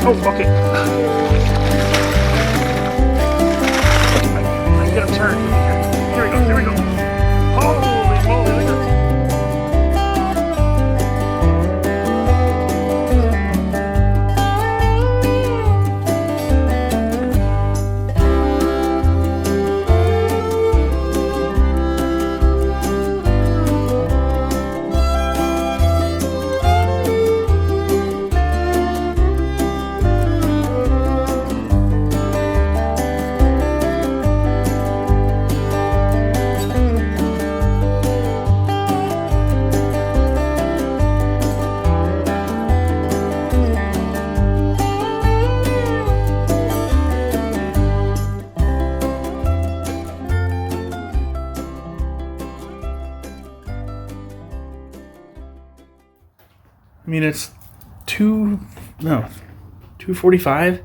Oh, okay. I can get him turned. Here we go, here we go. Holy moly, look at this. I mean, it's 2:45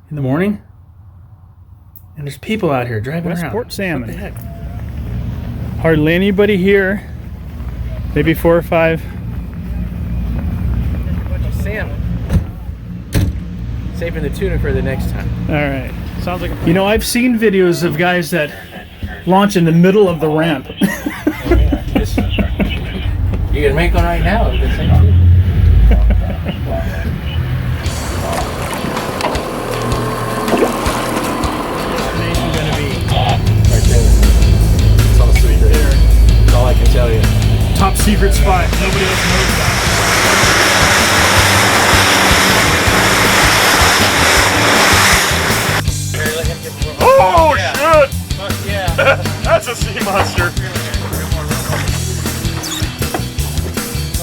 in the morning, and there's people out here driving around. Westport salmon. What the heck? Hardly anybody here. Maybe 4 or 5. A bunch of salmon. Saving the tuna for the next time. All right. Sounds like. You know, I've seen videos of guys that launch in the middle of the ramp. You can make one right now. It's the same too. Destination gonna be Right there. It's all secret. That's all I can tell you. top secret spot. Nobody else knows about. Oh, yeah. shit! Fuck yeah. That's a sea monster.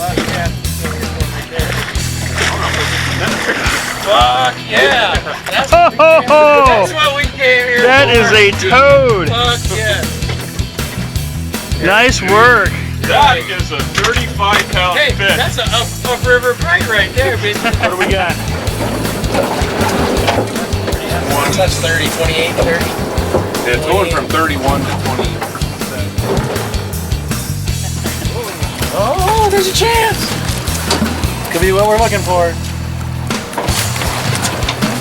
Fuck yeah. Fuck yeah. That's what we came here That for. is a toad. Fuck yeah. Nice work. That is a 35-pound Hey, fish. that's a upriver bite right there, bitch. What do we got? That's 30, 28, 30. It's going from 31 to 20. Oh, there's a chance. Could be what we're looking for.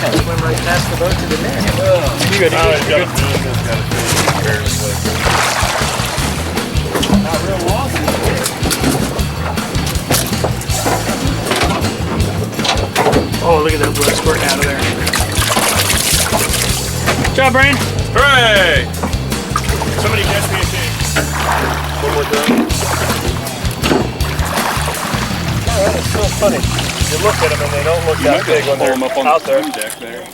Swim right past the boat to the net. You got Not real lost. Oh, look at that blood squirting out of there. Good job, Brian. Hooray! Somebody catch me a king. One more time. Oh, that's so funny. You look at them and they don't look that big when they're up on out there. deck there.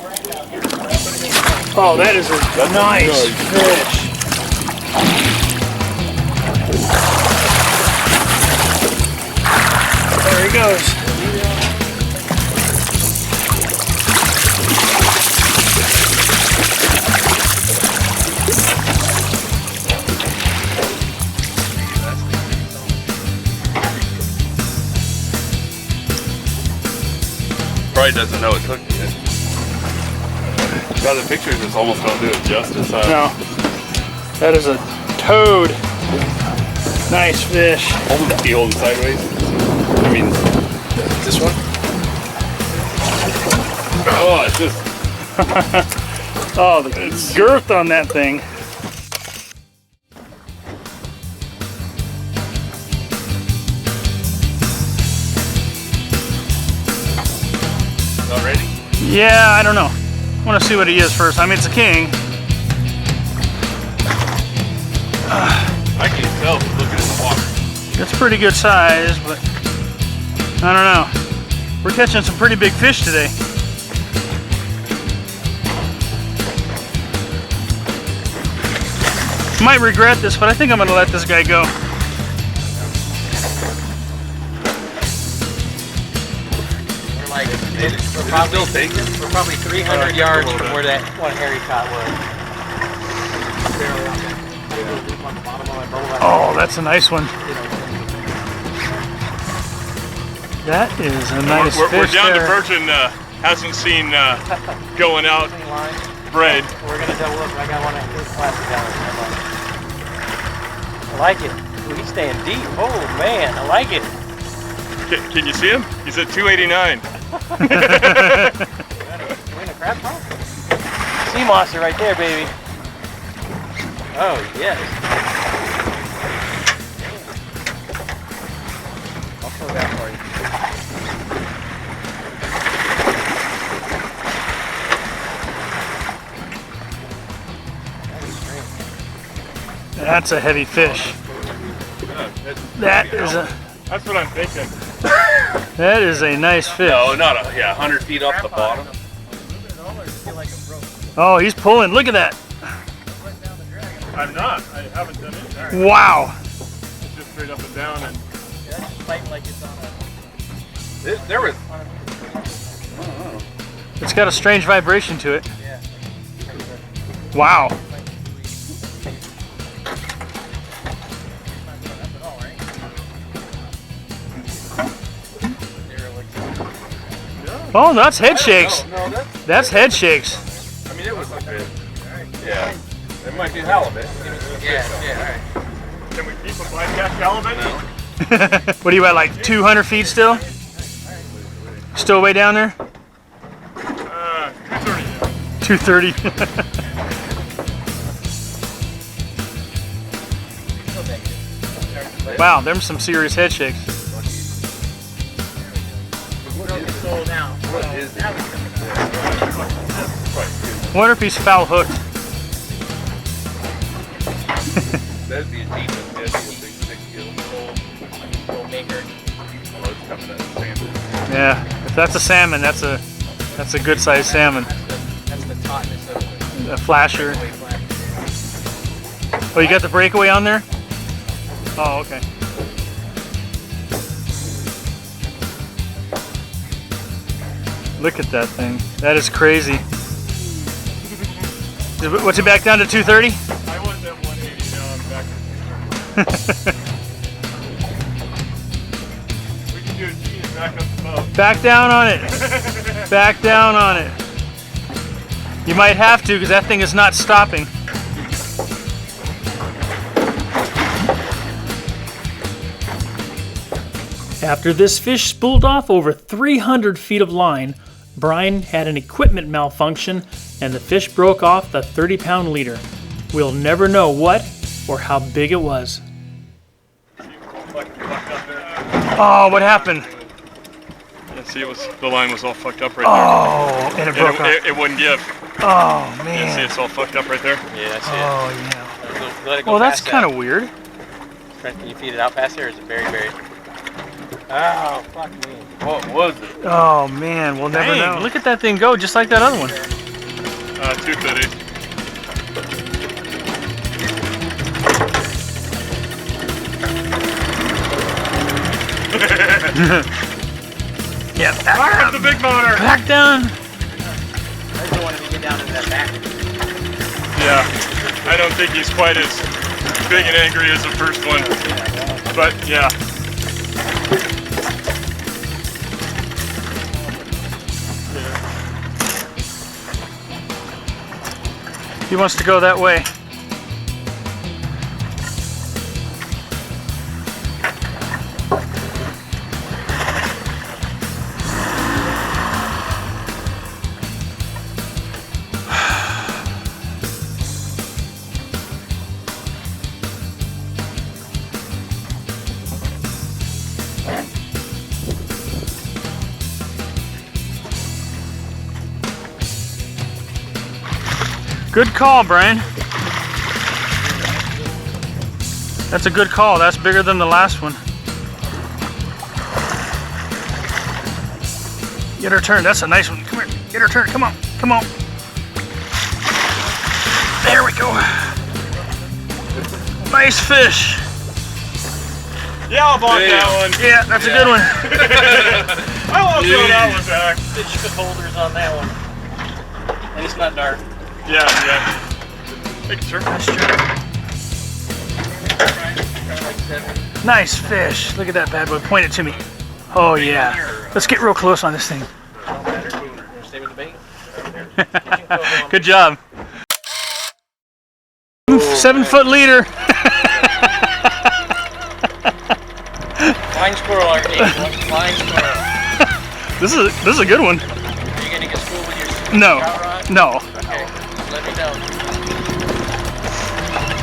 Oh, that is a nice fish. There he goes. Probably doesn't know it's hooked yet. By the pictures, it's almost don't do it justice. Huh? No, that is a toad. Nice fish. Hold it, hold it sideways. I mean, This one? oh, it's just. Oh, the girth on that thing. Not ready? Yeah, I don't know. I want to see what he is first. I mean, it's a king. I can't tell from looking at the water. It's pretty good size, but I don't know. We're catching some pretty big fish today. Might regret this, but I think I'm gonna let this guy go. We're like, we're probably 300 yards from where that one Harry caught was. Barely on there. On the bottom of my bowl. Oh, that's a nice one. That is a nice We're fish down there. to Virgin. Hasn't seen going out Line. bread. We're gonna double up. I got one of those plastic dollars. I like it. Ooh, he's staying deep. Oh man, I like it. Can you see him? He's at 289. sea monster right there, baby. Oh, yes. I'll throw that for you. That's a heavy fish. That is a. That's what I'm thinking. That is a nice fish. No, not a, 100 feet off the bottom. Oh, he's pulling. Look at that. I'm not. I haven't done it. Wow. It's just straight up and down. And Like it's on there was. It's got a strange vibration to it. Yeah. Wow. Oh, that's head shakes. No, That's head shakes. I mean, it was like a, yeah. It might be halibut. Yeah, alright. Can we keep a black catch halibut? No. What are you at, like 200 feet still? Still way down there? 230. 230. Wow, there's some serious head shakes. What is it? Wonder if he's foul hooked. That'd be a deep one. That'd be a big 6 kilo. Little maker. Oh, it's coming out of salmon. Yeah, if that's a salmon, that's a good sized salmon. That's the tautness of A flasher. the flash. Oh, you got the breakaway on there? Oh, okay. Look at that thing. That is crazy. What's it back down to 230? I was at 180, now I'm back at 230. We can do a G and back up the boat. Back down on it. Back down on it. You might have to because that thing is not stopping. After this fish spooled off over 300 feet of line, Brian had an equipment malfunction and the fish broke off the 30-pound leader. We'll never know what or how big it was. Oh, what happened? Yeah, see, the line was all fucked up right Oh, and it broke off. It wouldn't give. Oh, Yeah, see, man. it's all fucked up right there. Yeah, that's it. Oh, yeah. Let it go Well, that's past kind that. of weird. Trent, can you feed it out past there or is it buried? Oh, fuck me. What was it? Oh, man. We'll never know. Look at that thing go, just like that other one. 230. Yeah, back, The big motor! back down. I just don't want him to get down into that back. Yeah, I don't think he's quite as big and angry as the first one. But yeah. He wants to go that way. Good call, Brian. That's a good call. That's bigger than the last one. Get her turned. That's a nice one. Come here. Get her turned. Come on. Come on. There we go. Nice fish. Yeah, I'll bought that one. Yeah, that's a good one. I won't throw that one back. Fish holders on that one. And it's not dark. Yeah. Making sure. Nice fish. Look at that bad boy. Point it to me. Oh, yeah. Let's get real close on this thing. Stay with the bait. Good job. 7-foot leader. Flying squirrel, Archie. Flying squirrel. This is a good one. Are you gonna get schooled with your No. trout rod? No. Okay. Let tell.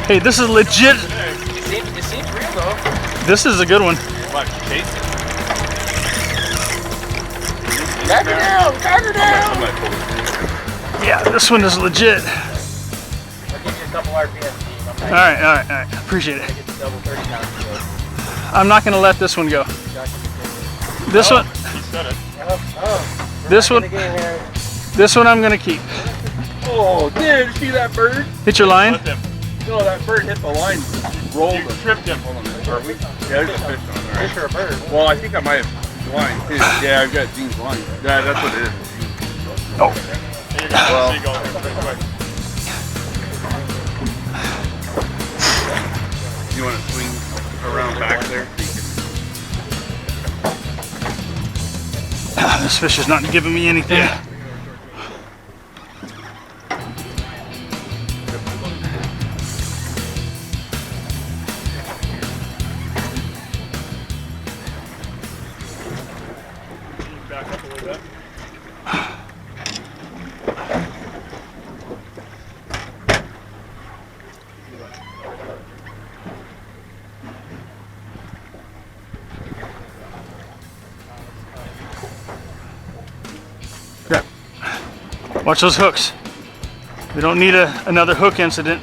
Hey, this is legit. It seems real though. This is a good one. What, taste it? Back her down! Back her down! Yeah, this one is legit. I'll give you a couple RPS, Steve. All right. Appreciate it. I get the double 30 pounds to go. I'm not gonna let this one go. This one, this one, this one I'm gonna keep. Oh, dude, see that bird? Hit your line. No, that bird hit the line. Rolled it. Tripped him. Hold on a minute. Are we? Yeah, there's a fish on there. Fish or a bird? Well, I think I might have line too. Yeah, I've got Gene's line. Yeah, that's what it is. Oh. Well, you want to swing around back there? This fish is not giving me anything. Yeah. Back up a little bit. Yeah. Watch those hooks. We don't need another hook incident.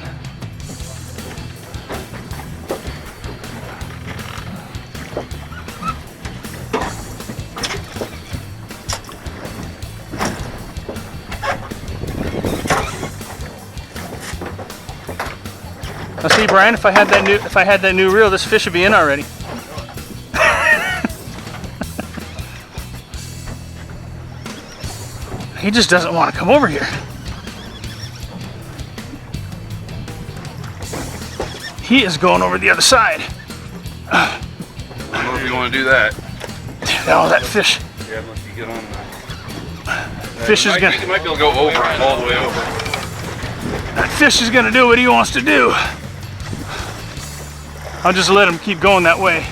Now see, Brian, if I had that new reel, this fish would be in already. He just doesn't want to come over here. He is going over the other side. I don't know if you want to do that. Oh, that fish. Yeah, unless you get on that. Fish is gonna. You might be able to go over, all the way over. That fish is gonna do what he wants to do. I'll just let him keep going that way.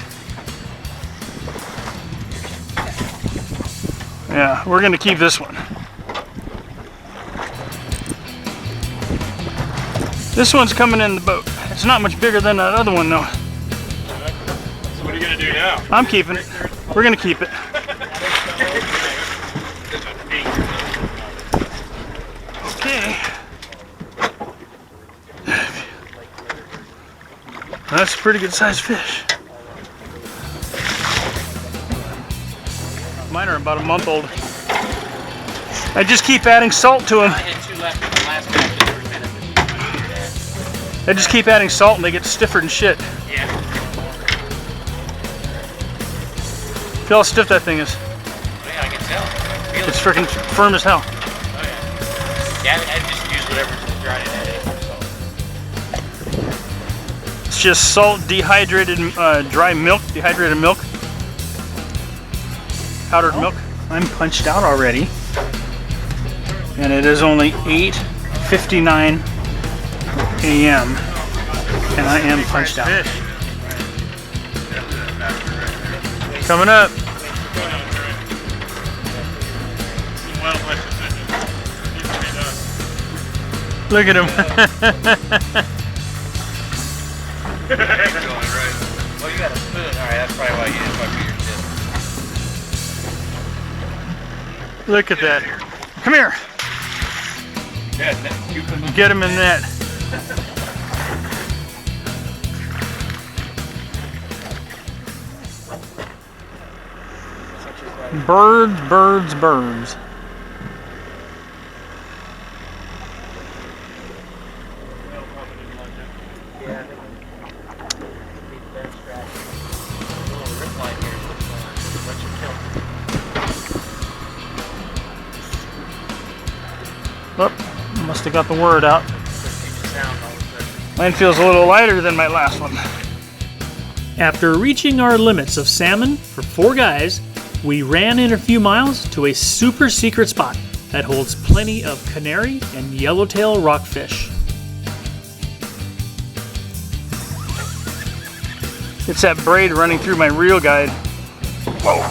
Yeah, we're gonna keep this one. This one's coming in the boat. It's not much bigger than that other one though. So what are you gonna do now? I'm keeping it. We're gonna keep it. Okay. That's a pretty good sized fish. Mine are about a month old. I just keep adding salt to them. I had 2 left in the last batch. I just keep adding salt and they get stiffer than shit. Yeah. Feel how stiff that thing is. Oh, yeah, I can tell. Feel It's it. freaking firm as hell. Oh, yeah. Yeah, I just use whatever's drying at it. It's just salt, dehydrated, dry milk, dehydrated milk, powdered milk. I'm punched out already, and it is only 8:59 a.m. and I am punched out. Coming up. Look at him. Oh, you got a spoon. All right, that's probably why you didn't fuck with your tip. Look at that. Come here. Get him in that. Birds, birds, birds. Oh, must have got the word out. Mine feels a little lighter than my last one. After reaching our limits of salmon for 4 guys, we ran in a few miles to a super secret spot that holds plenty of canary and yellowtail rockfish. It's that braid running through my reel guide. Whoa.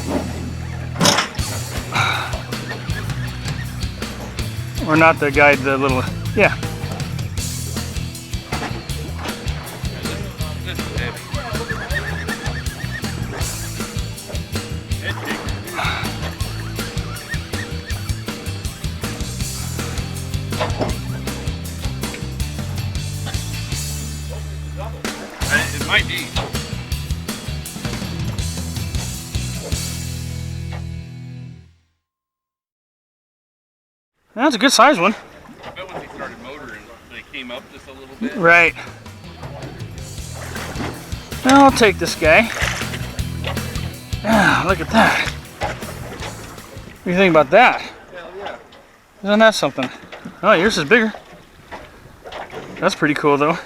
Or not the guide, the little, yeah. Might be. That's a good size one. I bet when they started motoring, they came up just a little bit. Right. Now I'll take this guy. Ah, look at that. What do you think about that? Hell yeah. Isn't that something? Oh, yours is bigger. That's pretty cool though.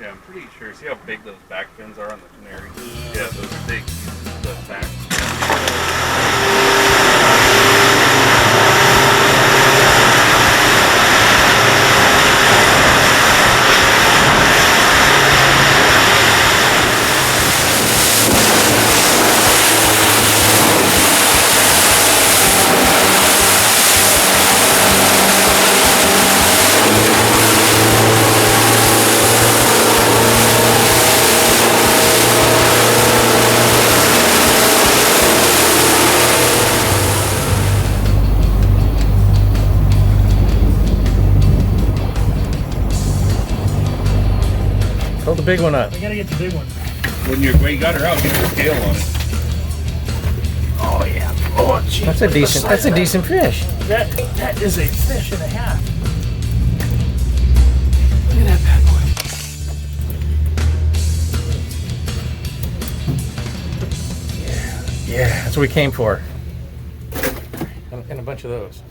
Yeah, I'm pretty sure. See how big those back fins are on the Canary? Yeah, those big, the back. Hold the big one up. We gotta get the big one. When you got her out, get the scale on it. Oh yeah. Oh geez. That's a decent fish. That is a fish and a half. Look at that bad boy. Yeah, that's what we came for. And a bunch of those.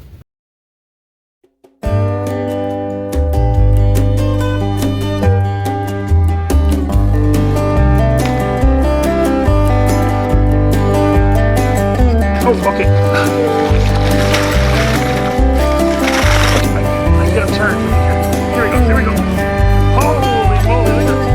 Oh, okay. I gotta turn. Here we go, here we go. Holy moly, look at this.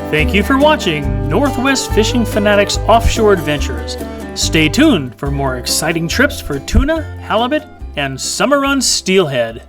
Thank you for watching Northwest Fishing Fanatics Offshore Adventures. Stay tuned for more exciting trips for tuna, halibut, and summer run steelhead.